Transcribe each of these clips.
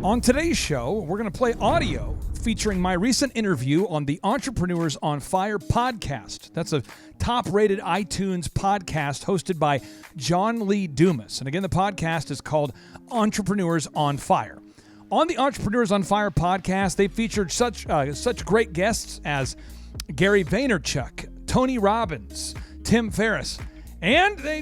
On today's show, we're going to play audio featuring my recent interview on the Entrepreneurs on Fire podcast. That's a top-rated iTunes podcast hosted by John Lee Dumas. And again, the podcast is called Entrepreneurs on Fire. On the Entrepreneurs on Fire podcast, they featured such great guests as Gary Vaynerchuck, Tony Robbins, Tim Ferriss, and they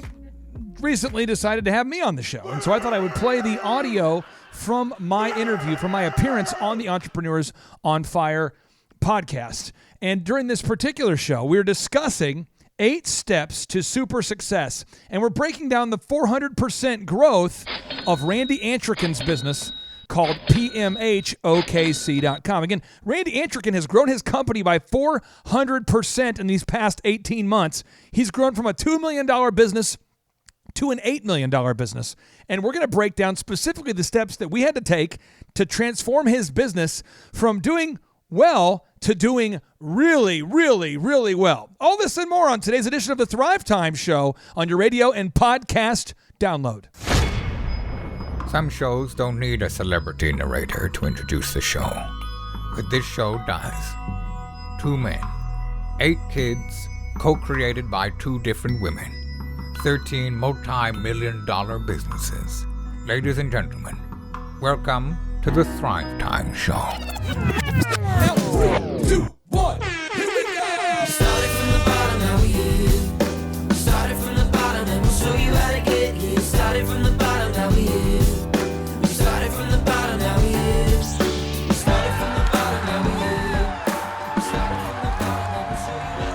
recently decided to have me on the show. And so I thought I would play the audio from my interview, from my appearance on the Entrepreneurs on Fire podcast. And during this particular show, we were discussing 8 steps to super success. And we're breaking down the 400% growth of Randy Antrican's business called PMHOKC.com. Again, Randy Antrican has grown his company by 400% in these past 18 months. He's grown from a $2 million business to an $8 million business. And we're going to break down specifically the steps that we had to take to transform his business from doing well to doing really, really, really well. All this and more on today's edition of the Thrive Time Show on your radio and podcast download. Some shows don't need a celebrity narrator to introduce the show, but this show does. 2 men, 8 kids, co-created by 2 different women, 13 multi-million-dollar businesses. Ladies and gentlemen, welcome to the Thrive Time Show. Now, 3, 2, 1, here we go! Started from the bottom, now we here. Started from the bottom, and we'll show you how to get here. Started from the bottom, now we here. Started from the bottom, now we here. Started from the bottom, now we here. Started from the bottom, now we'll show you how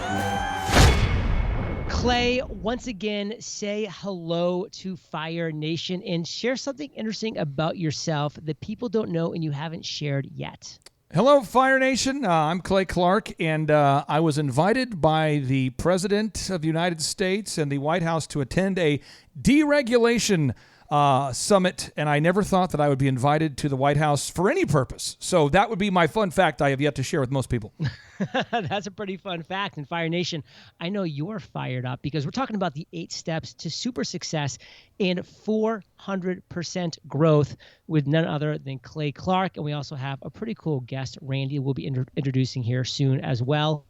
to. Clay, once again, say hello to Fire Nation and share something interesting about yourself that people don't know and you haven't shared yet. Hello, Fire Nation. I'm Clay Clark, and I was invited by the President of the United States and the White House to attend a deregulation summit, and I never thought that I would be invited to the White House for any purpose. So that would be my fun fact I have yet to share with most people. That's a pretty fun fact. And Fire Nation, I know you're fired up because we're talking about the 8 steps to super success and 400% growth with none other than Clay Clark. And we also have a pretty cool guest, Randy, we'll be introducing here soon as well.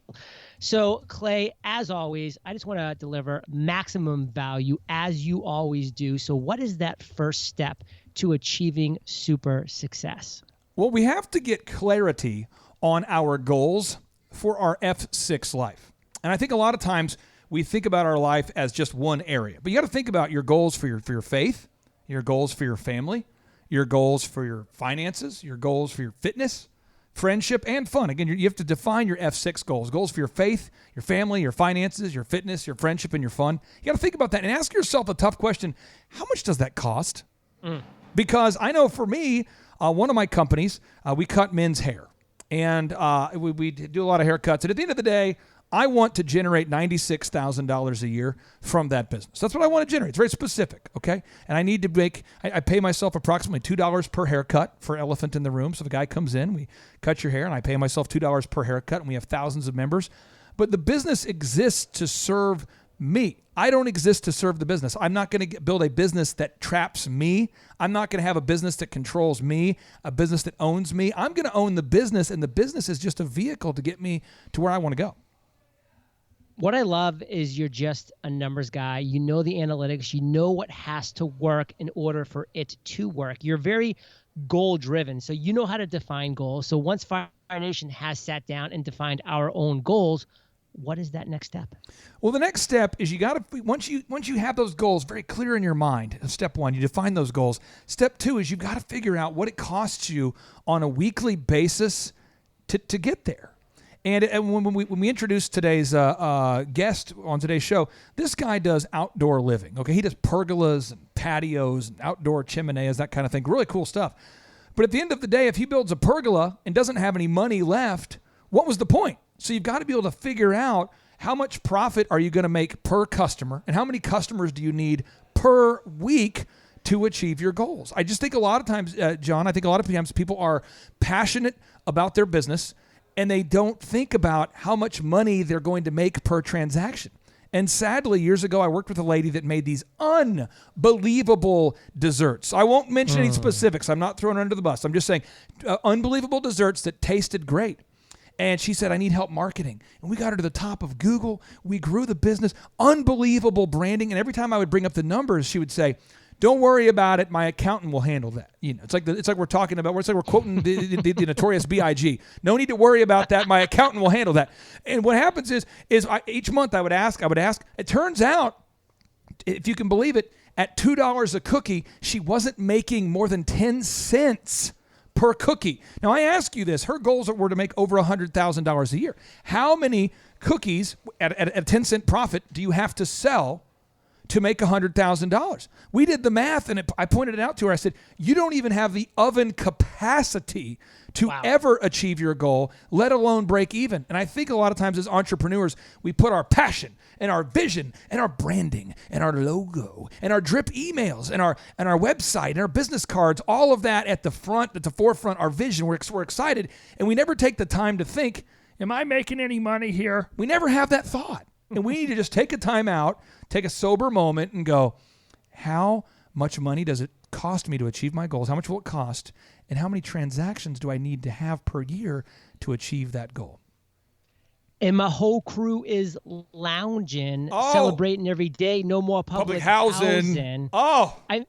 So, Clay, as always, I just want to deliver maximum value as you always do. So what is that first step to achieving super success? Well, we have to get clarity on our goals for our F6 life. And I think a lot of times we think about our life as just one area. But you got to think about your goals for your faith, your goals for your family, your goals for your finances, your goals for your fitness, friendship, and fun. Again, you have to define your F6 goals. Goals for your faith, your family, your finances, your fitness, your friendship, and your fun. You got to think about that and ask yourself a tough question. How much does that cost? Because I know for me, one of my companies, we cut men's hair. And we do a lot of haircuts. And at the end of the day, I want to generate $96,000 a year from that business. That's what I want to generate. It's very specific, okay? And I need to make, I pay myself approximately $2 per haircut for elephant in the room. So the guy comes in, we cut your hair, and I pay myself $2 per haircut, and we have thousands of members. But the business exists to serve me. I don't exist to serve the business. I'm not going to build a business that traps me. I'm not going to have a business that controls me, a business that owns me. I'm going to own the business, and the business is just a vehicle to get me to where I want to go. What I love is you're just a numbers guy. You know the analytics. You know what has to work in order for it to work. You're very goal-driven, so you know how to define goals. So once Fire Nation has sat down and defined our own goals, what is that next step? Well, the next step is you got to, once you have those goals very clear in your mind, step 1, you define those goals. Step 2 is you got to figure out what it costs you on a weekly basis to get there. And when we introduced today's guest on today's show, this guy does outdoor living. Okay, he does pergolas and patios and outdoor chimeneas, that kind of thing. Really cool stuff. But at the end of the day, if he builds a pergola and doesn't have any money left, what was the point? So you've got to be able to figure out how much profit are you going to make per customer and how many customers do you need per week to achieve your goals. I just think a lot of times, John, I think a lot of times people are passionate about their business and they don't think about how much money they're going to make per transaction. And sadly, years ago, I worked with a lady that made these unbelievable desserts. I won't mention any specifics. I'm not throwing her under the bus. I'm just saying unbelievable desserts that tasted great. And she said, I need help marketing. And we got her to the top of Google. We grew the business, unbelievable branding. And every time I would bring up the numbers, she would say, don't worry about it. My accountant will handle that. You know, it's like we're talking about. It's like we're quoting the notorious B.I.G. No need to worry about that. My accountant will handle that. And what happens is each month I would ask. It turns out, if you can believe it, at $2 a cookie, she wasn't making more than 10 cents per cookie. Now I ask you this: her goals were to make over $100,000 a year. How many cookies at a 10-cent profit do you have to sell to make $100,000? We did the math, and I pointed it out to her. I said, you don't even have the oven capacity to ever achieve your goal, let alone break even. And I think a lot of times as entrepreneurs, we put our passion and our vision and our branding and our logo and our drip emails and our website and our business cards, all of that at the forefront, our vision. We're excited, and we never take the time to think, am I making any money here? We never have that thought. And we need to just take a time out, take a sober moment, and go, how much money does it cost me to achieve my goals? How much will it cost? And how many transactions do I need to have per year to achieve that goal? And my whole crew is lounging, celebrating every day. No more public housing. Oh. I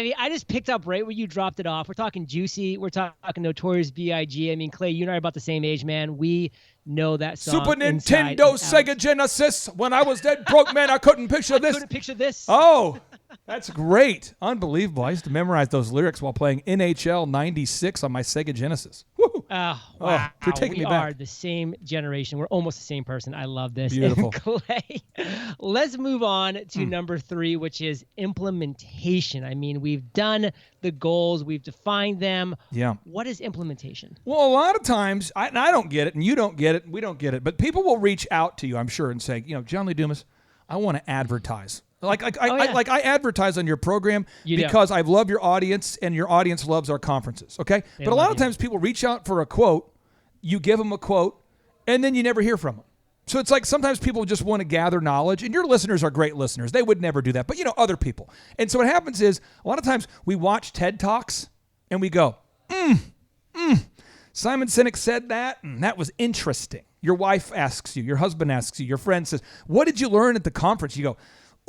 mean, I just picked up right where you dropped it off. We're talking Juicy. We're talking Notorious B.I.G. I mean, Clay, you and I are about the same age, man. We know that song. Super Nintendo, Sega Genesis. When I was dead broke, man, I couldn't picture this. I couldn't picture this. Oh, that's great. Unbelievable. I used to memorize those lyrics while playing NHL 96 on my Sega Genesis. Woo. Wow. You're taking me back. We are the same generation. We're almost the same person. I love this. Beautiful. And Clay, let's move on to number 3, which is implementation. I mean, we've done the goals. We've defined them. Yeah. What is implementation? Well, a lot of times, I don't get it, and you don't get it, and we don't get it, but people will reach out to you, I'm sure, and say, John Lee Dumas, I want to advertise. I advertise on your program because I love your audience, and your audience loves our conferences, okay? But a lot of times people reach out for a quote, you give them a quote, and then you never hear from them. So it's like sometimes people just want to gather knowledge, and your listeners are great listeners. They would never do that, but other people. And so what happens is a lot of times we watch TED Talks, and we go, Simon Sinek said that, and that was interesting. Your wife asks you, your husband asks you, your friend says, what did you learn at the conference? You go,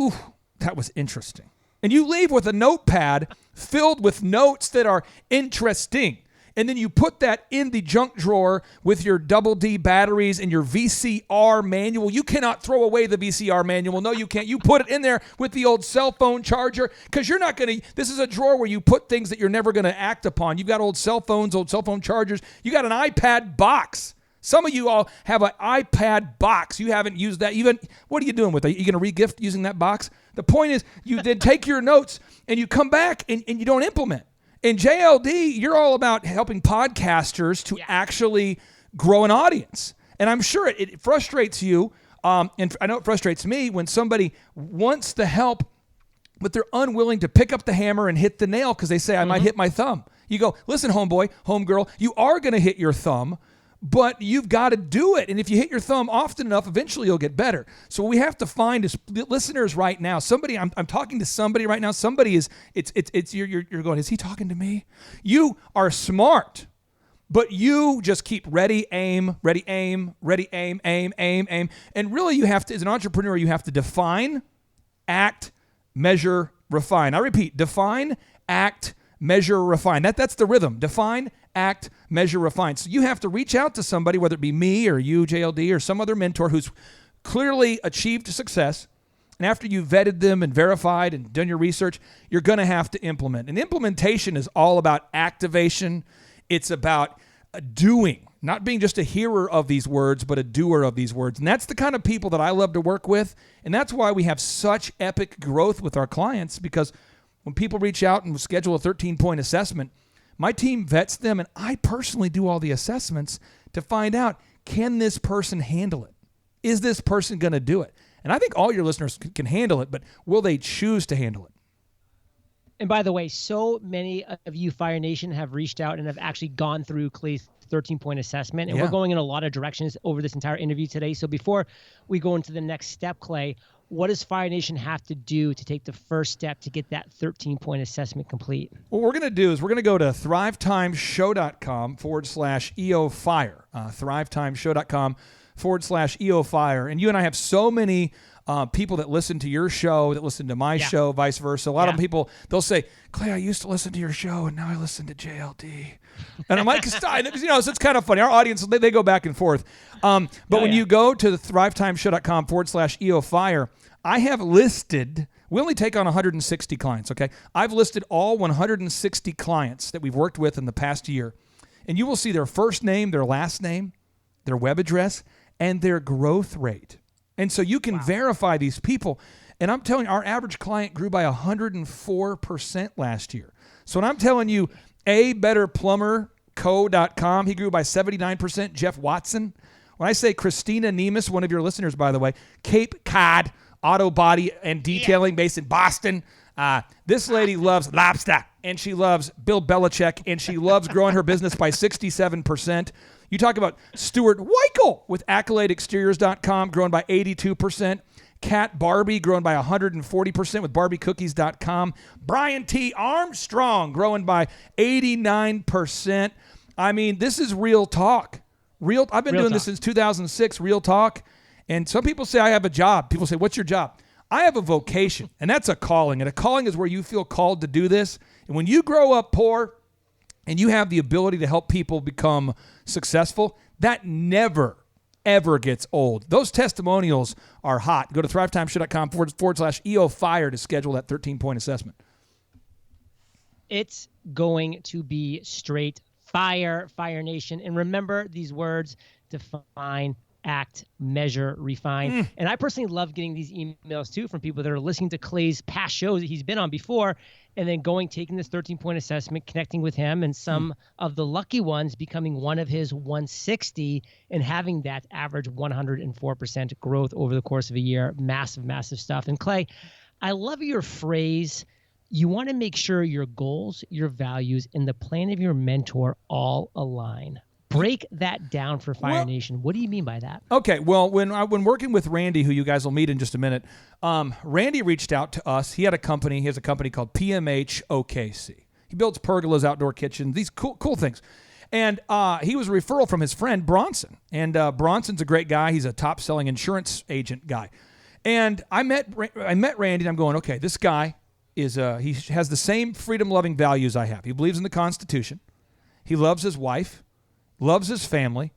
ooh, that was interesting. And you leave with a notepad filled with notes that are interesting. And then you put that in the junk drawer with your double D batteries and your VCR manual. You cannot throw away the VCR manual. No, you can't. You put it in there with the old cell phone charger because you're not going to, this is a drawer where you put things that you're never going to act upon. You've got old cell phones, old cell phone chargers. You got an iPad box. Some of you all have an iPad box. You haven't used that. What are you doing with it? Are you going to re-gift using that box? The point is you then take your notes and you come back and you don't implement. In JLD, you're all about helping podcasters to actually grow an audience. And I'm sure it frustrates you, and I know it frustrates me when somebody wants the help, but they're unwilling to pick up the hammer and hit the nail because they say, I might hit my thumb. You go, listen, homeboy, homegirl, you are going to hit your thumb, but you've got to do it. And if you hit your thumb often enough, eventually you'll get better. So what we have to find is listeners right now. Somebody, I'm talking to somebody right now. Somebody is, you're going, is he talking to me? You are smart, but you just keep ready, aim, ready, aim, ready, aim, aim, aim, aim. And really you have to, as an entrepreneur, you have to define, act, measure, refine. I repeat, define, act, measure, refine. That's the rhythm. Define, act, measure, refine. So you have to reach out to somebody, whether it be me or you, JLD, or some other mentor who's clearly achieved success. And after you've vetted them and verified and done your research, you're going to have to implement. And implementation is all about activation. It's about doing, not being just a hearer of these words, but a doer of these words. And that's the kind of people that I love to work with. And that's why we have such epic growth with our clients, because when people reach out and schedule a 13-point assessment, my team vets them, and I personally do all the assessments to find out, can this person handle it? Is this person going to do it? And I think all your listeners can handle it, but will they choose to handle it? And by the way, so many of you, Fire Nation, have reached out and have actually gone through Clay's 13-point assessment. And we're going in a lot of directions over this entire interview today. So before we go into the next step, Clay, what does Fire Nation have to do to take the first step to get that 13-point assessment complete? What we're going to do is we're going to go to thrivetimeshow.com/EOFIRE. Thrivetimeshow.com/EOFIRE. And you and I have so many people that listen to your show, that listen to my show, vice versa. A lot of people, they'll say, Clay, I used to listen to your show, and now I listen to JLD. And I'm like, so it's kind of funny. Our audience, they go back and forth. But when you go to the thrivetimeshow.com/EOFIRE, I have listed, we only take on 160 clients, okay? I've listed all 160 clients that we've worked with in the past year. And you will see their first name, their last name, their web address, and their growth rate. And so you can verify these people. And I'm telling you, our average client grew by 104% last year. So when I'm telling you, betterplumberco.com, he grew by 79%. Jeff Watson. When I say Christina Nemus, one of your listeners, by the way, Cape Cod Auto Body and Detailing based in Boston. This lady loves lobster, and she loves Bill Belichick, and she loves growing her business by 67%. You talk about Stuart Weichel with AccoladeExteriors.com, growing by 82%. Kat Barbie, growing by 140% with BarbieCookies.com. Brian T. Armstrong, growing by 89%. I mean, this is real talk. I've been doing this since 2006, real talk. And some people say I have a job. People say, what's your job? I have a vocation, and that's a calling. And a calling is where you feel called to do this. And when you grow up poor and you have the ability to help people become successful, that never, ever gets old. Those testimonials are hot. Go to thrivetimeshow.com/EOFIRE to schedule that 13-point assessment. It's going to be straight fire, Fire Nation. And remember these words: define, act, measure, refine. And I personally love getting these emails too from people that are listening to Clay's past shows that he's been on before, and then taking this 13-point assessment, connecting with him, and some of the lucky ones becoming one of his 160 and having that average 104% growth over the course of a year. Massive, massive stuff. And Clay, I love your phrase. You want to make sure your goals, your values, and the plan of your mentor all align. Break that down for Fire Nation. What do you mean by that? Okay, well, when working with Randy, who you guys will meet in just a minute, Randy reached out to us. He has a company called PMH OKC. He builds pergolas, outdoor kitchens, these cool things. And he was a referral from his friend Bronson. And Bronson's a great guy. He's a top-selling insurance agent guy. And I met Randy, and I'm going, okay, this guy he has the same freedom-loving values I have. He believes in the Constitution. He loves his wife, loves his family,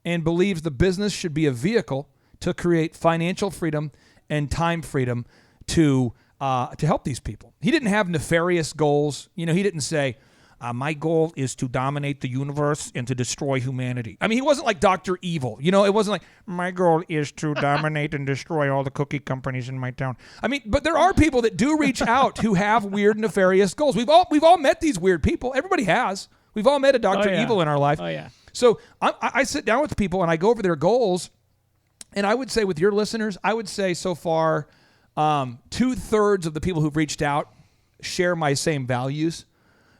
and believes the business should be a vehicle to create financial freedom and time freedom to help these people. He didn't have nefarious goals. He didn't say, my goal is to dominate the universe and to destroy humanity. I mean, he wasn't like Dr. Evil. It wasn't like, my goal is to dominate and destroy all the cookie companies in my town. I mean, but there are people that do reach out who have weird, nefarious goals. We've all met these weird people. Everybody has. We've all met a Dr. Evil in our life. Oh, yeah. So I sit down with people and I go over their goals, and I would say with your listeners, I would say so far 2/3 of the people who've reached out share my same values.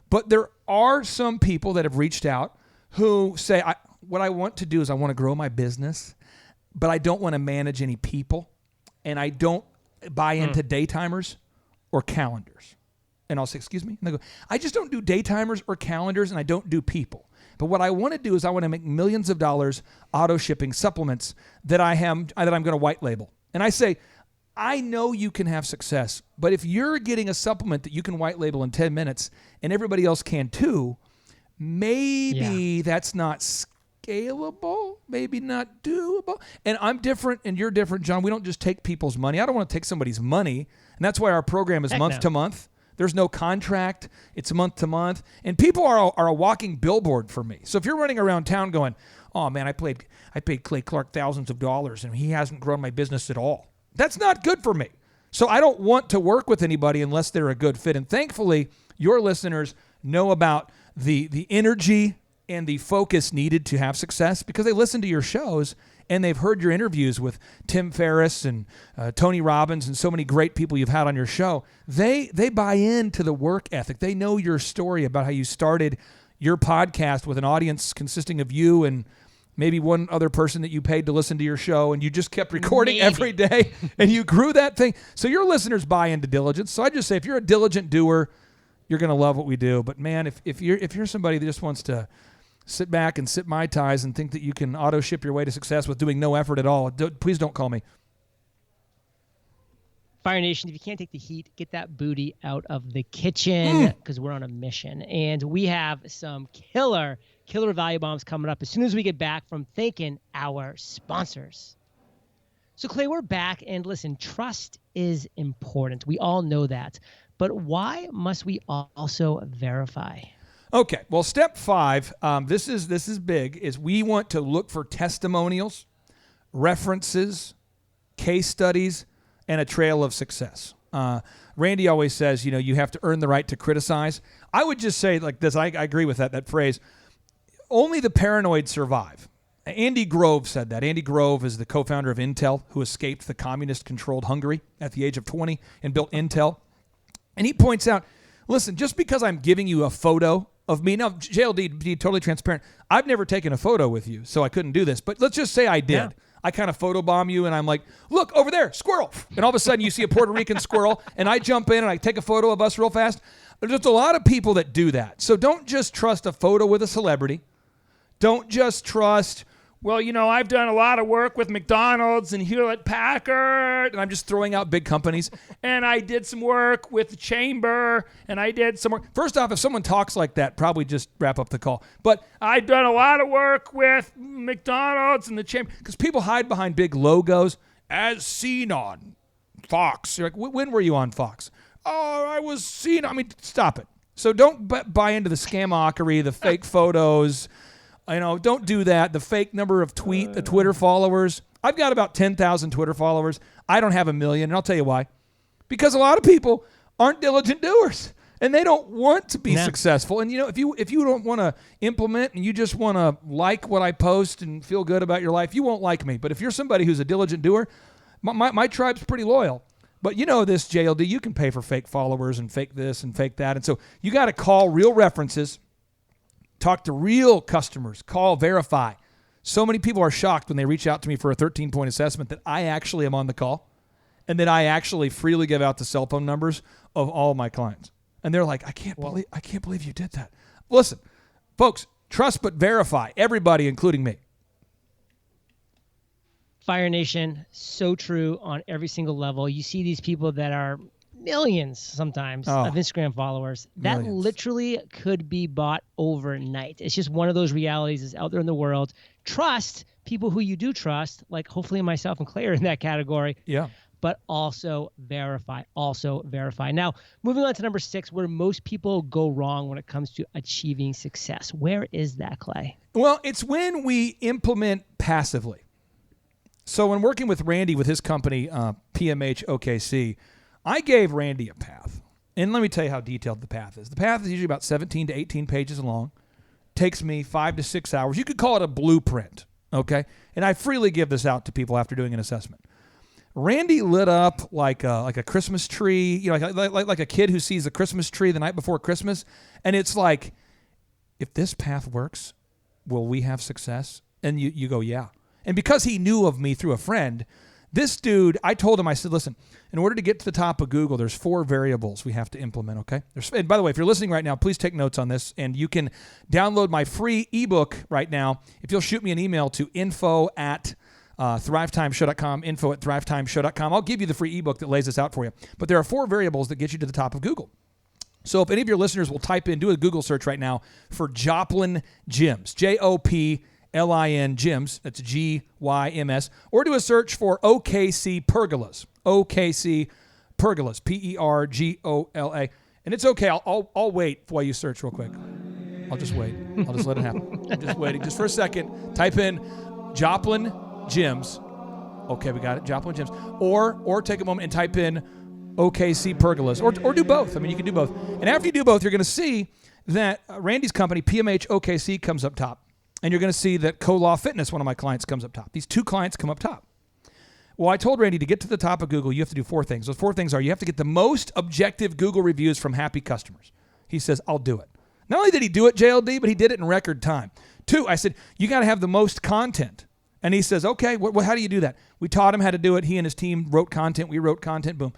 But there are some people that have reached out who say, what I want to do is I want to grow my business, but I don't want to manage any people, and I don't buy into daytimers or calendars. And I'll say, excuse me? And they go, I just don't do daytimers or calendars, and I don't do people. But what I want to do is I want to make millions of dollars auto shipping supplements that I'm going to white label. And I say, I know you can have success, but if you're getting a supplement that you can white label in 10 minutes and everybody else can too, maybe that's not scalable, maybe not doable. And I'm different and you're different, John. We don't just take people's money. I don't want to take somebody's money. And that's why our program is month to month. There's no contract. It's month to month. And people are a walking billboard for me. So if you're running around town going, oh man, I paid Clay Clark thousands of dollars and he hasn't grown my business at all, that's not good for me. So I don't want to work with anybody unless they're a good fit. And thankfully, your listeners know about the energy and the focus needed to have success because they listen to your shows and they've heard your interviews with Tim Ferriss and Tony Robbins and so many great people you've had on your show. They buy into the work ethic. They know your story about how you started your podcast with an audience consisting of you and maybe one other person that you paid to listen to your show, and you just kept recording Maybe. every day, and you grew that thing. So your listeners buy into diligence. So I just say, if you're a diligent doer, you're going to love what we do. But man, if you're somebody that just wants to sit back and sip Mai Tais and think that you can auto ship your way to success with doing no effort at all, please don't call me. Fire Nation, if you can't take the heat, get that booty out of the kitchen because we're on a mission. And we have some killer value bombs coming up as soon as we get back from thanking our sponsors. So, Clay, we're back. And listen, trust is important. We all know that. But why must we also verify? Okay, well, step 5, this is big, is we want to look for testimonials, references, case studies, and a trail of success. Randy always says, you have to earn the right to criticize. I would just say like this, I agree with that phrase, only the paranoid survive. Andy Grove said that. Andy Grove is the co-founder of Intel, who escaped the communist-controlled Hungary at the age of 20 and built Intel. And he points out, listen, just because I'm giving you a photo of me, now, JLD, to be totally transparent, I've never taken a photo with you, so I couldn't do this. But let's just say I did. Yeah. I kind of photobomb you, and I'm like, look, over there, squirrel. And all of a sudden, you see a Puerto Rican squirrel, and I jump in, and I take a photo of us real fast. There's just a lot of people that do that. So don't just trust a photo with a celebrity. Don't just trust, well, I've done a lot of work with McDonald's and Hewlett-Packard, and I'm just throwing out big companies. And I did some work with the Chamber, and I did some work. First off, if someone talks like that, probably just wrap up the call. But I've done a lot of work with McDonald's and the Chamber, because people hide behind big logos, as seen on Fox. You're like, when were you on Fox? Oh, I was seen. Stop it. So don't buy into the scamockery, the fake photos. Don't do that. The fake number of Twitter followers. I've got about 10,000 Twitter followers. I don't have 1 million, and I'll tell you why. Because a lot of people aren't diligent doers, and they don't want to be successful. And if you don't want to implement and you just want to like what I post and feel good about your life, you won't like me. But if you're somebody who's a diligent doer, my tribe's pretty loyal. But this, JLD, you can pay for fake followers and fake this and fake that. And so you got to call real references. Talk to real customers. Call, verify. So many people are shocked when they reach out to me for a 13-point assessment that I actually am on the call and that I actually freely give out the cell phone numbers of all my clients. And they're like, I can't believe you did that. Listen, folks, trust but verify. Everybody, including me. Fire Nation, so true on every single level. You see these people that are millions sometimes of Instagram followers that literally could be bought overnight. It's just one of those realities that's out there in the world. Trust people who you do trust, like hopefully myself and Clay are in that category. Yeah. But also verify. Now, moving on to number 6, where most people go wrong when it comes to achieving success. Where is that, Clay? Well, it's when we implement passively. So when working with Randy with his company, PMH OKC, I gave Randy a path. And let me tell you how detailed the path is. The path is usually about 17 to 18 pages long. Takes me 5 to 6 hours. You could call it a blueprint, okay? And I freely give this out to people after doing an assessment. Randy lit up like a Christmas tree, like a kid who sees a Christmas tree the night before Christmas. And it's like, if this path works, will we have success? And you go, yeah. And because he knew of me through a friend, this dude, I told him, I said, listen, in order to get to the top of Google, there's 4 variables we have to implement, okay? And by the way, if you're listening right now, please take notes on this, and you can download my free ebook right now. If you'll shoot me an email to info@thrivetimeshow.com, info@thrivetimeshow.com, I'll give you the free ebook that lays this out for you. But there are 4 variables that get you to the top of Google. So if any of your listeners will do a Google search right now for Joplin Gyms, Joplin Gyms, that's GYMS, or do a search for OKC Pergolas, OKC Pergolas, Pergola. And it's okay, I'll wait while you search real quick. I'll just wait. I'll just let it happen. I'm just waiting. Just for a second, type in Joplin Gyms. Okay, we got it, Joplin Gyms. Or take a moment and type in OKC Pergolas, or do both. You can do both. And after you do both, you're going to see that Randy's company, PMH OKC, comes up top. And you're going to see that Co-Law Fitness, one of my clients, comes up top. These 2 clients come up top. Well, I told Randy to get to the top of Google, you have to do 4 things. Those 4 things are you have to get the most objective Google reviews from happy customers. He says, I'll do it. Not only did he do it, JLD, but he did it in record time. 2, I said, you got to have the most content. And he says, okay, how do you do that? We taught him how to do it. He and his team wrote content. We wrote content. Boom.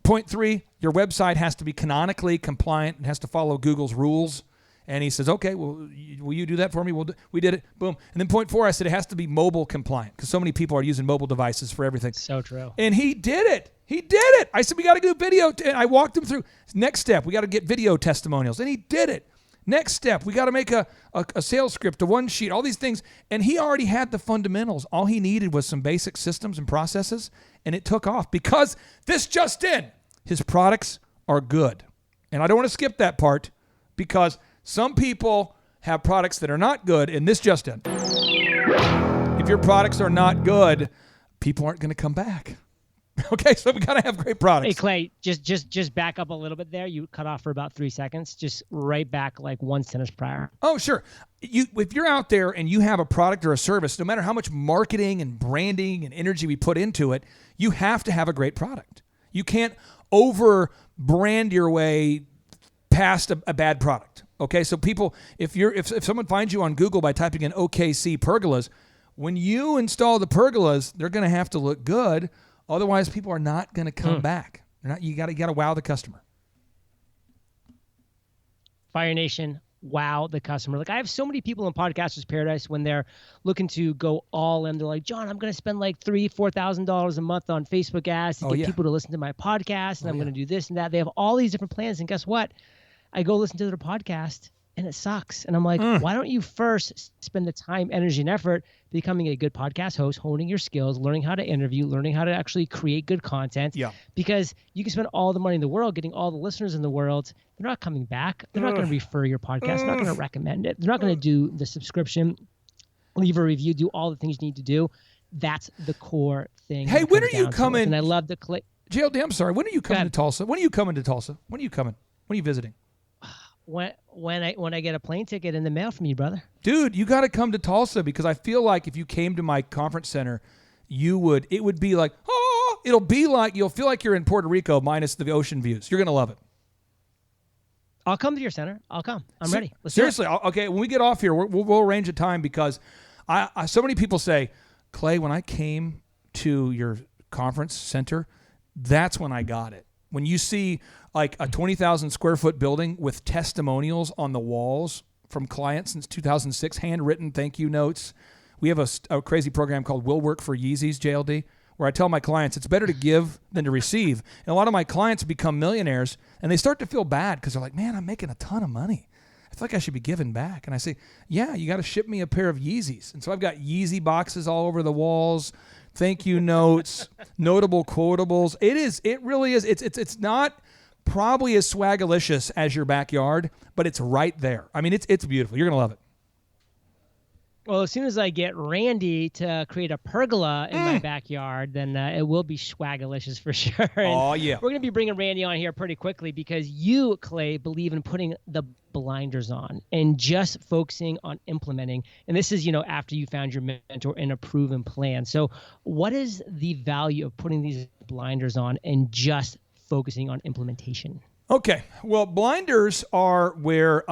Point 3, your website has to be canonically compliant. It has to follow Google's rules. And he says, okay, well, will you do that for me? We did it. Boom. And then point 4, I said, it has to be mobile compliant because so many people are using mobile devices for everything. So true. And he did it. He did it. I said, we got to do video. And I walked him through. Next step, we got to get video testimonials. And he did it. Next step, we got to make a sales script, a one sheet, all these things. And he already had the fundamentals. All he needed was some basic systems and processes. And it took off because this just in, his products are good. And I don't want to skip that part because some people have products that are not good, and this just in. If your products are not good, people aren't going to come back. Okay, so we got to have great products. Hey, Clay, just back up a little bit there. You cut off for about 3 seconds. Just right back like one sentence prior. Oh, sure. If you're out there and you have a product or a service, no matter how much marketing and branding and energy we put into it, you have to have a great product. You can't over-brand your way past a bad product. Okay, so people, if someone finds you on Google by typing in OKC pergolas, when you install the pergolas, they're going to have to look good. Otherwise, people are not going to come back. You got to wow the customer. Fire Nation, wow the customer. Like I have so many people in Podcasters Paradise when they're looking to go all in. They're like, John, I'm going to spend like $3,000-$4,000 a month on Facebook ads to get people to listen to my podcast, and I'm going to do this and that. They have all these different plans, and guess what? I go listen to their podcast and it sucks. And I'm like, why don't you first spend the time, energy, and effort becoming a good podcast host, honing your skills, learning how to interview, learning how to actually create good content. Yeah. Because you can spend all the money in the world getting all the listeners in the world. They're not coming back. They're not going to refer your podcast. They're not going to recommend it. They're not going to do the subscription, leave a review, do all the things you need to do. That's the core thing. Hey, when are you coming? And I love the click. JLD, I'm sorry. When are you coming to Tulsa? When are you coming to Tulsa? When are you coming? When are you visiting? When I get a plane ticket in the mail from you, brother. Dude, you got to come to Tulsa because I feel like if you came to my conference center, it would be like, it'll be like, you'll feel like you're in Puerto Rico minus the ocean views. You're going to love it. I'll come to your center. I'll come. I'm ready. Let's seriously. Okay. When we get off here, we'll arrange a time because I so many people say, Clay, when I came to your conference center, that's when I got it. When you see like a 20,000 square foot building with testimonials on the walls from clients since 2006, handwritten thank you notes. We have a crazy program called Will Work for Yeezys, JLD, where I tell my clients it's better to give than to receive. And a lot of my clients become millionaires and they start to feel bad because they're like, man, I'm making a ton of money. I feel like I should be giving back. And I say, yeah, you got to ship me a pair of Yeezys. And so I've got Yeezy boxes all over the walls, thank you notes, notable quotables. It really is. It's not probably as swagalicious as your backyard, but it's right there. I mean, it's beautiful. You're going to love it. Well, as soon as I get Randy to create a pergola in my backyard, then it will be swagalicious for sure. And yeah. We're going to be bringing Randy on here pretty quickly because you, Clay, believe in putting the blinders on and just focusing on implementing. And this is, after you found your mentor and a proven plan. So what is the value of putting these blinders on and just focusing on implementation? Okay. Well, blinders are where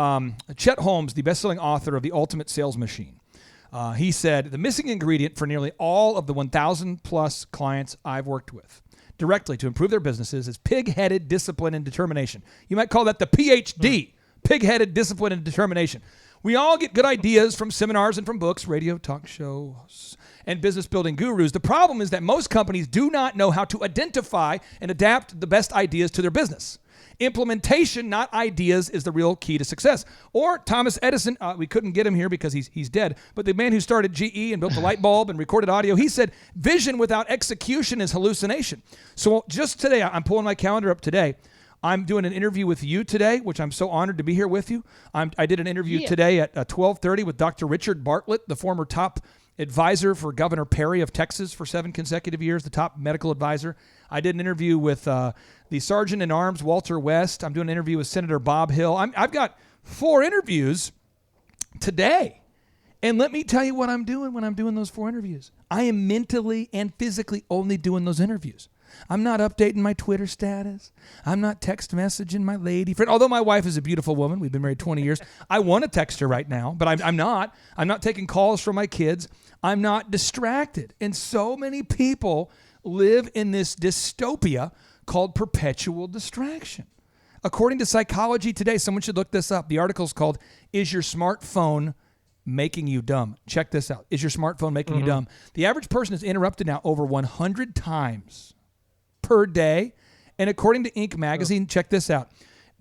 Chet Holmes, the best-selling author of The Ultimate Sales Machine, he said, the missing ingredient for nearly all of the 1,000 plus clients I've worked with directly to improve their businesses is pig-headed discipline and determination. You might call that the PhD, pig-headed discipline and determination. We all get good ideas from seminars and from books, radio, talk shows, and business building gurus. The problem is that most companies do not know how to identify and adapt the best ideas to their business. Implementation, not ideas, is the real key to success. Or Thomas Edison, we couldn't get him here because he's dead, but the man who started GE and built the light bulb and recorded audio, he said, vision without execution is hallucination. So just today, I'm pulling my calendar up today. I'm doing an interview with you today, which I'm so honored to be here with you. I did an interview today at 12:30 with Dr. Richard Bartlett, the former top advisor for Governor Perry of Texas for 7 consecutive years, the top medical advisor. I did an interview with the Sergeant in Arms, Walter West. I'm doing an interview with Senator Bob Hill. I've got 4 interviews today. And let me tell you what I'm doing when I'm doing those 4 interviews. I am mentally and physically only doing those interviews. I'm not updating my Twitter status. I'm not text messaging my lady friend. Although my wife is a beautiful woman. We've been married 20 years. I want to text her right now, but I'm not. I'm not taking calls from my kids. I'm not distracted. And so many people live in this dystopia called perpetual distraction. According to Psychology Today, someone should look this up. The article's called, Is Your Smartphone Making You Dumb? Check this out. Is your smartphone making you dumb? The average person is interrupted now over 100 times per day. And according to Inc. magazine, check this out.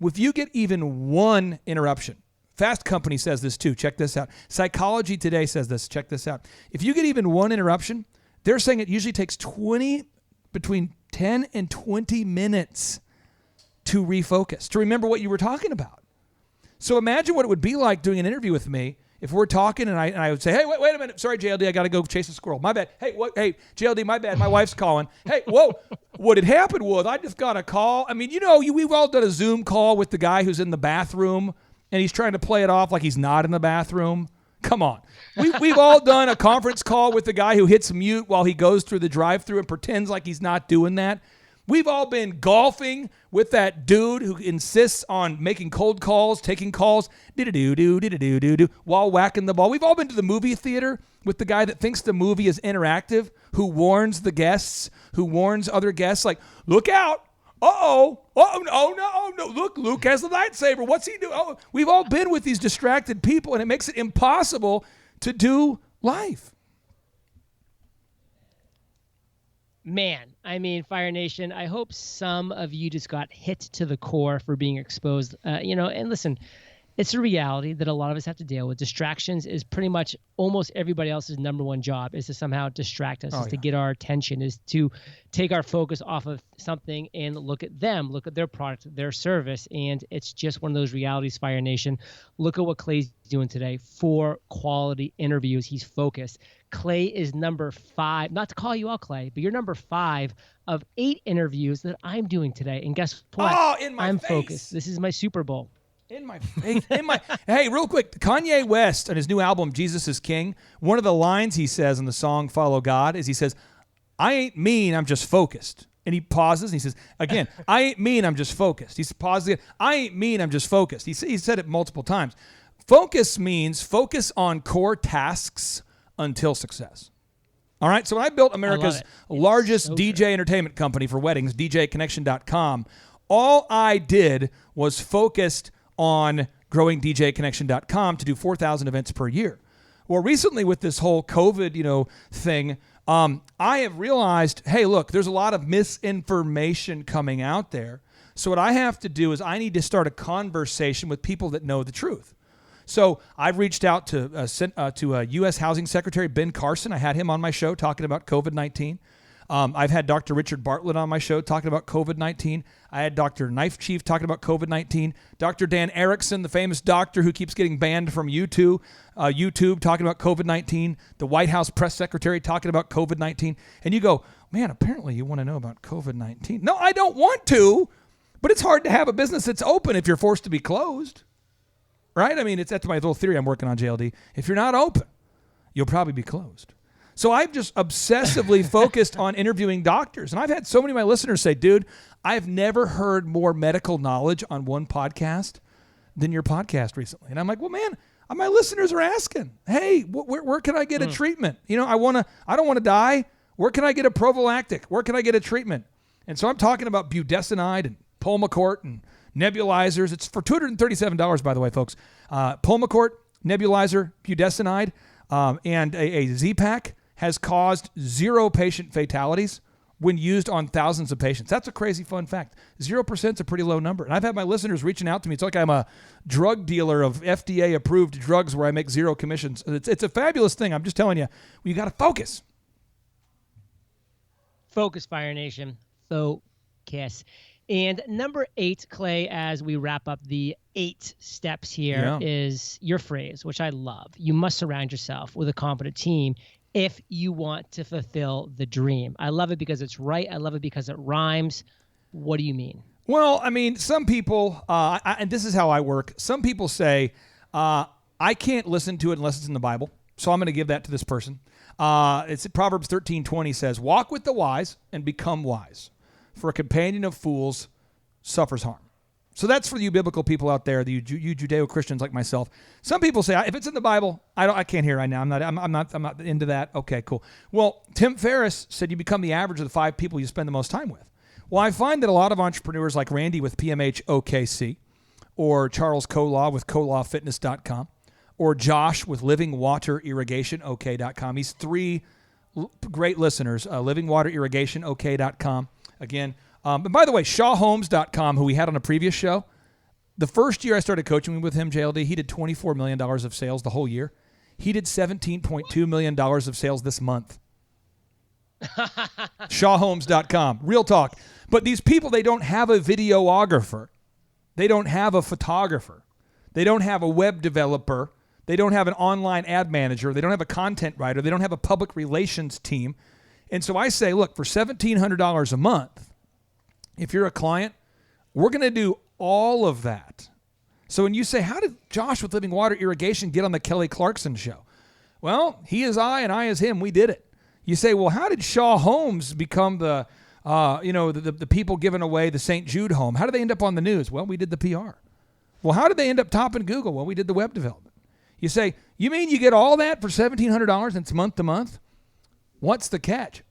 If you get even one interruption, Fast Company says this too. Check this out. Psychology Today says this. Check this out. If you get even one interruption, they're saying it usually takes between 10 and 20 minutes to refocus, to remember what you were talking about. So imagine what it would be like doing an interview with me if we're talking and I would say, hey, wait a minute. Sorry, JLD, I got to go chase a squirrel. My bad. Hey, Hey, JLD, my bad. My wife's calling. Hey, whoa. What had happened was I just got a call. I mean, we've all done a Zoom call with the guy who's in the bathroom and he's trying to play it off like he's not in the bathroom. Come on. We've all done a conference call with the guy who hits mute while he goes through the drive-thru and pretends like he's not doing that. We've all been golfing with that dude who insists on making cold calls, taking calls, while whacking the ball. We've all been to the movie theater with the guy that thinks the movie is interactive, who warns the guests, who warns other guests, like, look out. No. Look, Luke has the lightsaber. What's he doing? Oh, we've all been with these distracted people, and it makes it impossible to do life. Man, I mean, Fire Nation, I hope some of you just got hit to the core for being exposed. And listen, it's a reality that a lot of us have to deal with. Distractions is pretty much almost everybody else's number one job, is to somehow distract us, to get our attention, is to take our focus off of something and look at them, look at their product, their service. And it's just one of those realities, Fire Nation. Look at what Clay's doing today. 4 quality interviews. He's focused. Clay is number 5, not to call you out, Clay, but you're number 5 of 8 interviews that I'm doing today. And guess what? I'm focused. This is my Super Bowl. In my faith. Hey, real quick, Kanye West on his new album, Jesus is King, one of the lines he says in the song Follow God is he says, I ain't mean, I'm just focused. And he pauses and he says, again, I ain't mean, I'm just focused. He pauses again, I ain't mean, I'm just focused. He said it multiple times. Focus means focus on core tasks until success. All right, so when I built America's largest DJ entertainment company for weddings, DJconnection.com, all I did was focused on growing DJconnection.com to do 4,000 events per year. Well, recently with this whole COVID, thing, I have realized, hey, look, there's a lot of misinformation coming out there. So what I have to do is I need to start a conversation with people that know the truth. So I've reached out to U.S. Housing Secretary Ben Carson. I had him on my show talking about COVID-19. I've had Dr. Richard Bartlett on my show talking about COVID-19. I had Dr. Knife Chief talking about COVID-19. Dr. Dan Erickson, the famous doctor who keeps getting banned from YouTube talking about COVID-19. The White House press secretary talking about COVID-19. And you go, man, apparently you want to know about COVID-19. No, I don't want to, but it's hard to have a business that's open if you're forced to be closed. Right? I mean, that's my little theory I'm working on, JLD. If you're not open, you'll probably be closed. So I've just obsessively focused on interviewing doctors. And I've had so many of my listeners say, dude, I've never heard more medical knowledge on one podcast than your podcast recently. And I'm like, well, man, my listeners are asking, hey, where can I get a treatment? I don't want to die. Where can I get a prophylactic? Where can I get a treatment? And so I'm talking about budesonide and Pulmicort and nebulizers. It's for $237, by the way, folks. Pulmicort, nebulizer, budesonide, and a Z-Pack has caused 0 patient fatalities when used on thousands of patients. That's a crazy fun fact. 0% is a pretty low number. And I've had my listeners reaching out to me. It's like I'm a drug dealer of FDA-approved drugs where I make 0 commissions. It's a fabulous thing. I'm just telling you, you got to focus. Focus, Fire Nation. Focus. And number 8, Clay, as we wrap up the 8 steps here, is your phrase, which I love. You must surround yourself with a competent team if you want to fulfill the dream. I love it because it's right. I love it because it rhymes. What do you mean? Well, I mean, some people, and this is how I work, some people say, I can't listen to it unless it's in the Bible, so I'm going to give that to this person. It's Proverbs 13:20 says, walk with the wise and become wise. for a companion of fools suffers harm. So that's for you biblical people out there, you Judeo-Christians like myself. Some people say, if it's in the Bible, I can't hear right now. I'm not into that. Okay, cool. Well, Tim Ferriss said you become the average of the 5 people you spend the most time with. Well, I find that a lot of entrepreneurs like Randy with PMH OKC, or Charles Kolaw with kolawfitness.com, or Josh with Living Water Irrigation OK.com. He's 3 great listeners. Living Water Irrigation OK.com. Again, and by the way, ShawHomes.com, who we had on a previous show, the first year I started coaching with him, JLD, he did $24 million of sales the whole year. He did $17.2 million of sales this month. ShawHomes.com. Real talk. But these people, they don't have a videographer. They don't have a photographer. They don't have a web developer. They don't have an online ad manager. They don't have a content writer. They don't have a public relations team. And so I say, look, for $1,700 a month, if you're a client, we're going to do all of that. So when you say, how did Josh with Living Water Irrigation get on the Kelly Clarkson show? Well, he is I and I is him. We did it. You say, well, how did Shaw Homes become the people giving away the St. Jude home? How did they end up on the news? Well, we did the PR. Well, how did they end up topping Google? Well, we did the web development. You say, you mean you get all that for $1,700 and it's month to month? What's the catch?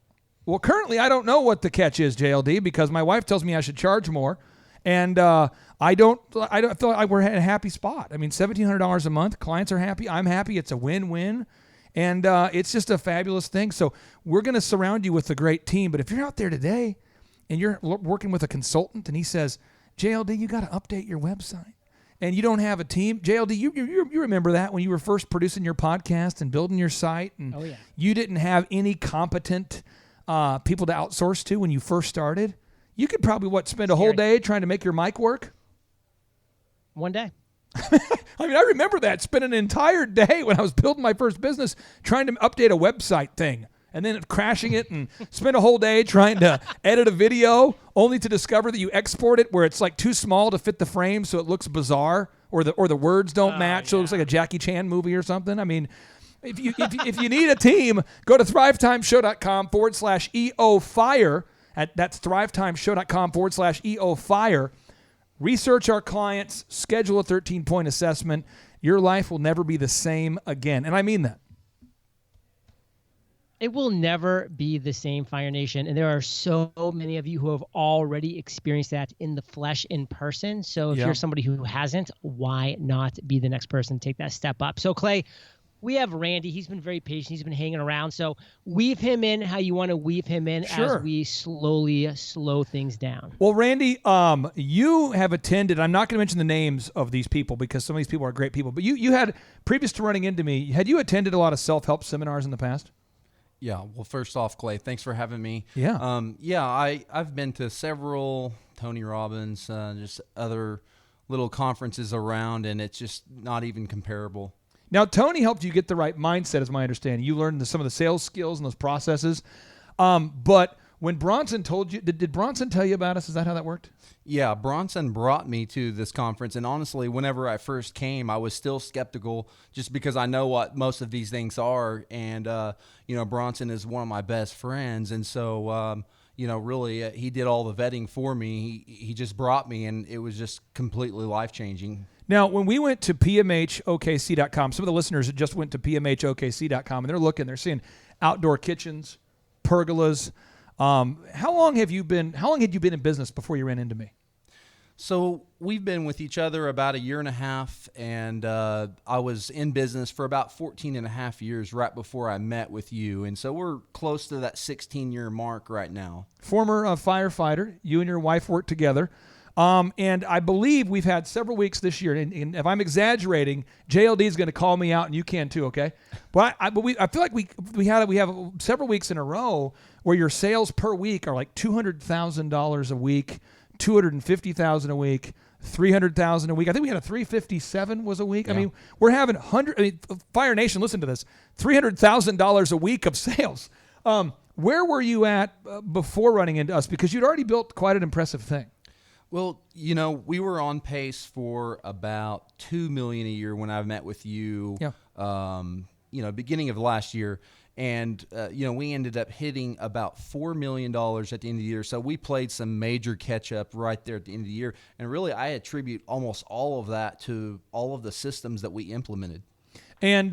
Well, currently I don't know what the catch is, JLD, because my wife tells me I should charge more, and I don't feel like we're at a happy spot. I mean, $1,700 a month, clients are happy, I'm happy, it's a win-win, and it's just a fabulous thing. So we're going to surround you with a great team, but if you're out there today and you're working with a consultant and he says, JLD, you got to update your website, and you don't have a team, JLD, you remember that when you were first producing your podcast and building your site, and you didn't have any competent people to outsource to when you first started. You could probably, spend a whole day trying to make your mic work? One day. I mean, I remember that. Spent an entire day when I was building my first business trying to update a website thing and then crashing it, and spent a whole day trying to edit a video only to discover that you export it where it's like too small to fit the frame so it looks bizarre, or the words don't match so it looks like a Jackie Chan movie or something. I mean, if you need a team, go to thrivetimeshow.com/EOFIRE. That's thrivetimeshow.com/EOFIRE. Research our clients, schedule a 13-point assessment. Your life will never be the same again. And I mean that. It will never be the same, Fire Nation. And there are so many of you who have already experienced that in the flesh, in person. So if you're somebody who hasn't, why not be the next person to take that step up? So Clay, we have Randy. He's been very patient. He's been hanging around. So weave him in how you want to weave him in as we slowly slow things down. Well, Randy, you have attended, I'm not going to mention the names of these people because some of these people are great people, but you had, previous to running into me, had you attended a lot of self-help seminars in the past? Yeah. Well, first off, Clay, thanks for having me. Yeah. I've been to several Tony Robbins, just other little conferences around, and it's just not even comparable. Now, Tony helped you get the right mindset, is my understanding. You learned some of the sales skills and those processes. But when Bronson told you, did Bronson tell you about us? Is that how that worked? Yeah, Bronson brought me to this conference. And honestly, whenever I first came, I was still skeptical just because I know what most of these things are. And, Bronson is one of my best friends. And so, really, he did all the vetting for me. He just brought me, and it was just completely life-changing. Now, when we went to PMHOKC.com, some of the listeners just went to PMHOKC.com, and they're seeing outdoor kitchens, pergolas. How long had you been in business before you ran into me? So we've been with each other about 1.5 years, and I was in business for about 14 and a half years right before I met with you. And so we're close to that 16-year mark right now. Former firefighter, you and your wife worked together. And I believe we've had several weeks this year, and if I'm exaggerating, JLD is going to call me out, and you can too, okay? But I feel like we have several weeks in a row where your sales per week are like $200,000 a week, $250,000 a week, $300,000 a week. I think we had a 357 was a week. Yeah. I mean, we're having Fire Nation, listen to this, $300,000 a week of sales. Where were you at before running into us? Because you'd already built quite an impressive thing. Well, we were on pace for about $2 million a year when I met with you. Yeah. Beginning of last year, And, we ended up hitting about $4 million at the end of the year. So we played some major catch up right there at the end of the year. And really, I attribute almost all of that to all of the systems that we implemented. And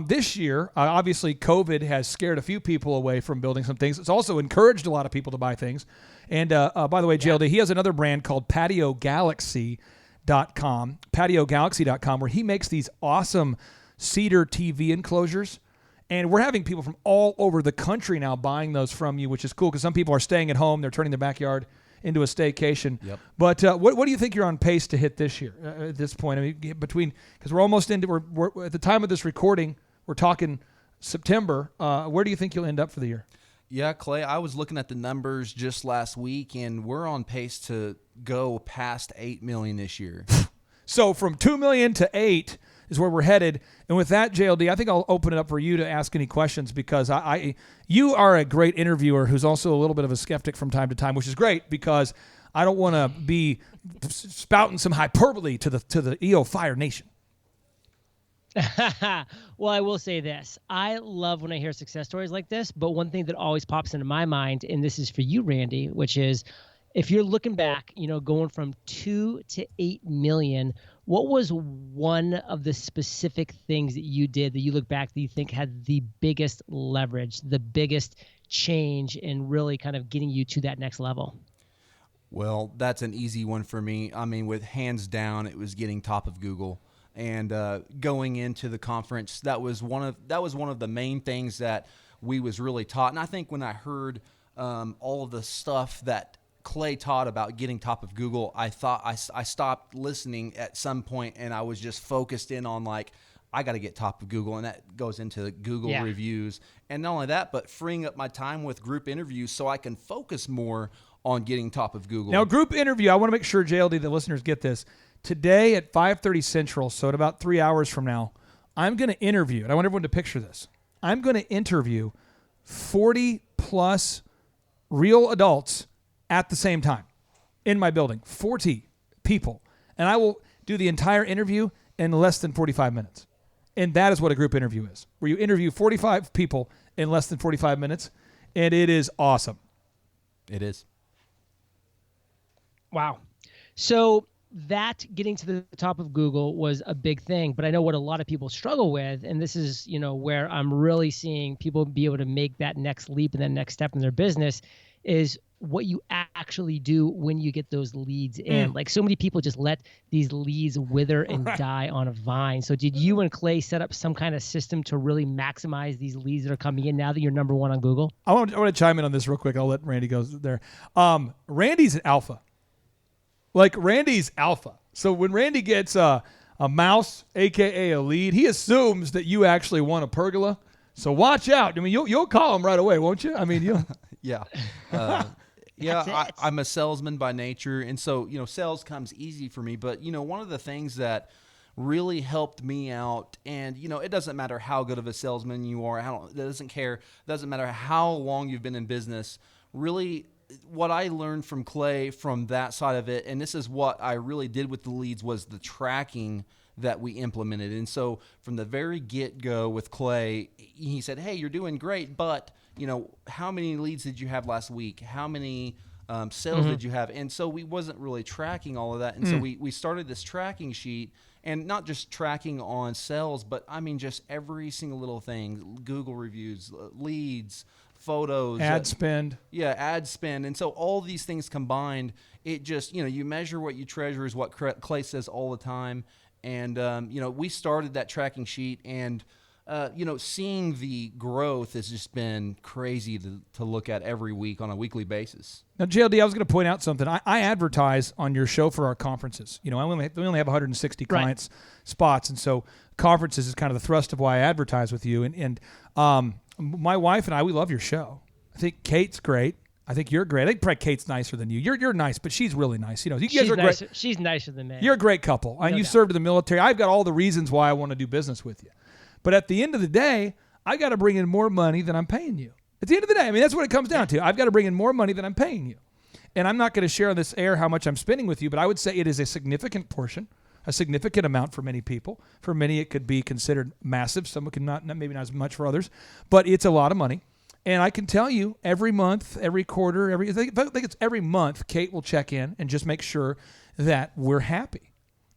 this year, obviously, COVID has scared a few people away from building some things. It's also encouraged a lot of people to buy things. And by the way, JLD, he has another brand called PatioGalaxy.com, where he makes these awesome cedar TV enclosures. And we're having people from all over the country now buying those from you, which is cool because some people are staying at home. They're turning their backyard into a staycation. Yep. But what do you think you're on pace to hit this year at this point? I mean, because we're almost into, we're at the time of this recording, we're talking September. Where do you think you'll end up for the year? Yeah, Clay, I was looking at the numbers just last week, and we're on pace to go past 8 million this year. So from 2 million to 8 is where we're headed. And with that, JLD, I think I'll open it up for you to ask any questions because you are a great interviewer who's also a little bit of a skeptic from time to time, which is great because I don't want to be spouting some hyperbole to the EOFIRE Nation. Well, I will say this. I love when I hear success stories like this, but one thing that always pops into my mind, and this is for you, Randy, which is if you're looking back, going from 2 to 8 million, what was one of the specific things that you did that you look back that you think had the biggest leverage, the biggest change in really kind of getting you to that next level? Well, that's an easy one for me. I mean, with hands down, it was getting top of Google. And going into the conference, that was one of the main things that we was really taught. And I think when I heard all of the stuff that Clay taught about getting top of Google, I thought I stopped listening at some point, and I was just focused in on I got to get top of Google, and that goes into Google reviews. And not only that, but freeing up my time with group interviews so I can focus more on getting top of Google. Now, group interview, I want to make sure, JLD, the listeners get this. Today at 5:30 Central, so at about 3 hours from now, I'm going to interview, and I want everyone to picture this. I'm going to interview 40-plus real adults at the same time in my building, 40 people. And I will do the entire interview in less than 45 minutes. And that is what a group interview is, where you interview 45 people in less than 45 minutes, and it is awesome. It is. Wow. So that getting to the top of Google was a big thing, but I know what a lot of people struggle with, and this is, where I'm really seeing people be able to make that next leap and that next step in their business is what you actually do when you get those leads in. Like so many people just let these leads wither and die on a vine. So did you and Clay set up some kind of system to really maximize these leads that are coming in now that you're number one on Google? I want to chime in on this real quick. I'll let Randy go there. Randy's an alpha. Randy's alpha. So when Randy gets a mouse, a.k.a. a lead, he assumes that you actually want a pergola. So watch out. I mean, you'll call him right away, won't you? I mean, you'll... Yeah. I'm a salesman by nature. And so, sales comes easy for me. But, one of the things that really helped me out, and, it doesn't matter how good of a salesman you are. It doesn't matter how long you've been in business. Really, what I learned from Clay from that side of it, and this is what I really did with the leads, was the tracking that we implemented. And so from the very get-go with Clay, he said, hey, you're doing great, but how many leads did you have last week? How many sales did you have? And so we wasn't really tracking all of that. And so we started this tracking sheet, and not just tracking on sales, but I mean just every single little thing, Google reviews, leads, photos, ad spend. Yeah, ad spend. And so all these things combined, it just, you measure what you treasure is what Clay says all the time. And, we started that tracking sheet, and, seeing the growth has just been crazy to look at every week on a weekly basis. Now, JLD, I was going to point out something. I advertise on your show for our conferences. We only have 160 clients spots, and so conferences is kind of the thrust of why I advertise with you. And my wife and I, we love your show. I think Kate's great. I think you're great. I think probably Kate's nicer than you. You're nice, but she's really nice. You guys are great. She's nicer than me. You're a great couple. And you served in the military. I've got all the reasons why I want to do business with you. But at the end of the day, I got to bring in more money than I'm paying you. At the end of the day, I mean, that's what it comes down to. I've got to bring in more money than I'm paying you. And I'm not going to share on this air how much I'm spending with you, but I would say it is a significant portion a significant amount for many people. For many, it could be considered massive. Some could not, maybe not as much for others, but it's a lot of money. And I can tell you every month, every quarter, I think it's every month, Kate will check in and just make sure that we're happy.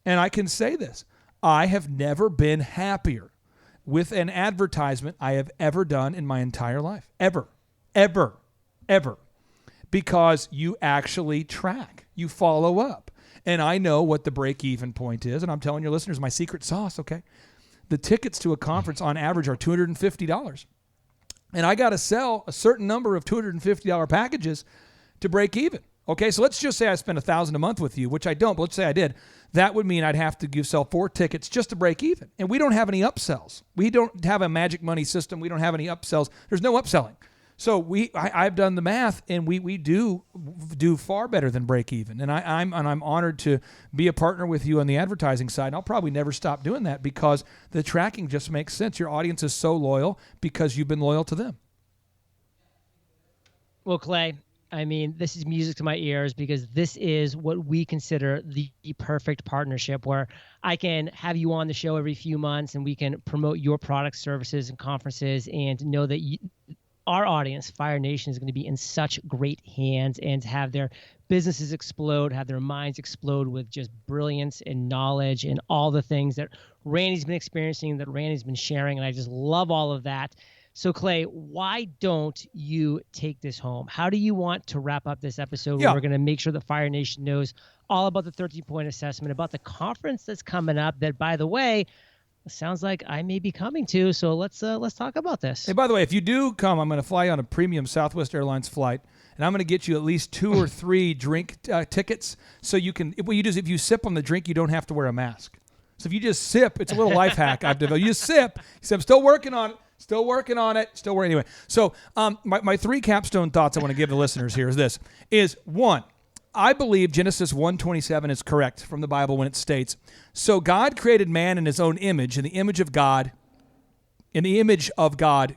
And I can say this, I have never been happier with an advertisement I have ever done in my entire life. Ever. Because you actually track. You follow up. And I know what the break-even point is. And I'm telling your listeners my secret sauce, okay? The tickets to a conference on average are $250. And I got to sell a certain number of $250 packages to break even. Okay, so let's just say I spend $1,000 a month with you, which I don't, but let's say I did. That would mean I'd have to sell 4 tickets just to break even. And we don't have any upsells. We don't have a magic money system. We don't have any upsells. There's no upselling. So I've done the math, and we do far better than break even. And I'm honored to be a partner with you on the advertising side. And I'll probably never stop doing that because the tracking just makes sense. Your audience is so loyal because you've been loyal to them. Well, Clay, I mean, this is music to my ears because this is what we consider the perfect partnership where I can have you on the show every few months and we can promote your products, services, and conferences and know that our audience, Fire Nation, is going to be in such great hands and have their businesses explode, have their minds explode with just brilliance and knowledge and all the things that Randy's been experiencing, that Randy's been sharing. And I just love all of that. So, Clay, why don't you take this home? How do you want to wrap up this episode where we're going to make sure that Fire Nation knows all about the 13-point assessment, about the conference that's coming up that, by the way, it sounds like I may be coming to. So let's talk about this. Hey, by the way, if you do come, I'm going to fly you on a premium Southwest Airlines flight, and I'm going to get you at least 2 or 3 drink tickets so you can – what you do is if you sip on the drink, you don't have to wear a mask. So if you just sip, it's a little life hack I've developed. You just sip. You say, I'm still working on it. Anyway. So my 3 capstone thoughts I want to give the listeners here is 1, I believe Genesis 1:27 is correct from the Bible when it states, so God created man in his own image, in the image of God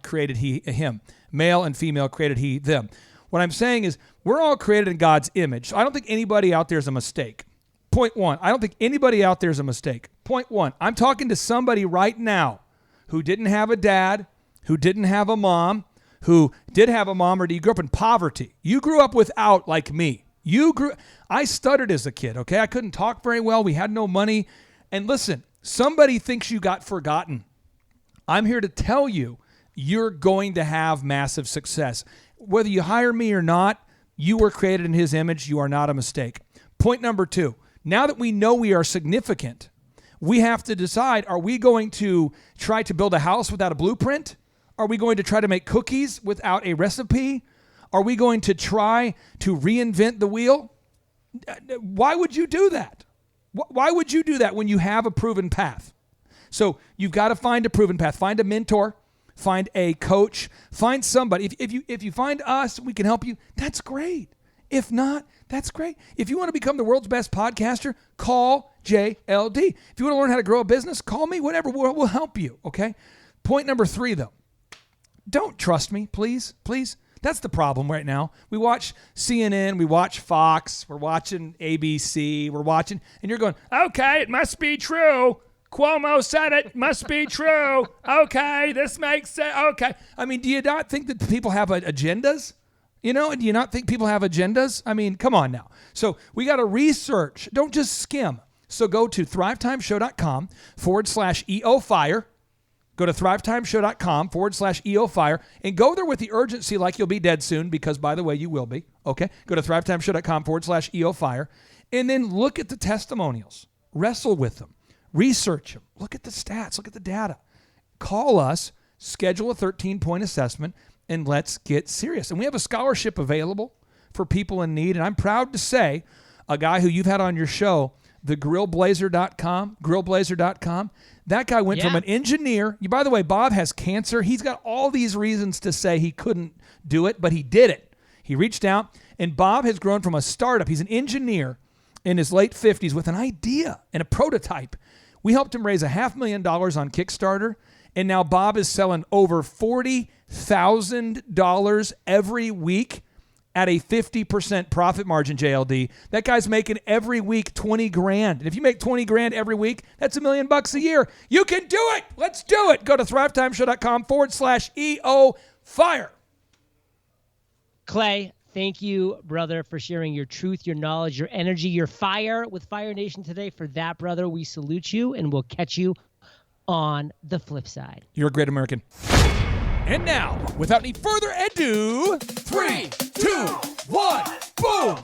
created he him. Male and female created he them. What I'm saying is we're all created in God's image. So I don't think anybody out there is a mistake. Point 1, I don't think anybody out there is a mistake. Point 1, I'm talking to somebody right now who didn't have a dad, who didn't have a mom, who did have a mom, or you grew up in poverty. You grew up without, like me. I stuttered as a kid, okay? I couldn't talk very well. We had no money. And listen, somebody thinks you got forgotten. I'm here to tell you, you're going to have massive success. Whether you hire me or not, you were created in his image. You are not a mistake. Point number 2, now that we know we are significant, we have to decide, are we going to try to build a house without a blueprint? Are we going to try to make cookies without a recipe? Are we going to try to reinvent the wheel? Why would you do that? Why would you do that when you have a proven path? So you've got to find a proven path. Find a mentor. Find a coach. Find somebody. If you find us, we can help you. That's great. If not, that's great. If you want to become the world's best podcaster, call JLD. If you want to learn how to grow a business, call me. Whatever. We'll help you, okay? Point number 3, though. Don't trust me, please. That's the problem right now. We watch CNN, we watch Fox, we're watching ABC, and you're going, okay, it must be true. Cuomo said it must be true. Okay, this makes sense. Okay. I mean, do you not think that people have agendas? Do you not think people have agendas? I mean, come on now. So we got to research. Don't just skim. So go to thrivetimeshow.com/EOFIRE. Go to thrivetimeshow.com/EOFIRE and go there with the urgency like you'll be dead soon because, by the way, you will be. Okay? Go to thrivetimeshow.com/EOFIRE and then look at the testimonials. Wrestle with them. Research them. Look at the stats. Look at the data. Call us. Schedule a 13-point assessment and let's get serious. And we have a scholarship available for people in need. And I'm proud to say a guy who you've had on your show, the grillblazer.com, that guy went from an engineer. By the way, Bob has cancer. He's got all these reasons to say he couldn't do it, but he did it. He reached out, and Bob has grown from a startup. He's an engineer in his late 50s with an idea and a prototype. We helped him raise $500,000 on Kickstarter, and now Bob is selling over $40,000 every week at a 50% profit margin, JLD. That guy's making every week 20 grand. And if you make 20 grand every week, that's $1 million a year. You can do it. Let's do it. Go to thrivetimeshow.com/EOFIRE. Clay, thank you, brother, for sharing your truth, your knowledge, your energy, your fire with Fire Nation today. For that, brother, we salute you, and we'll catch you on the flip side. You're a great American. And now, without any further ado, 3, 2, 1, boom!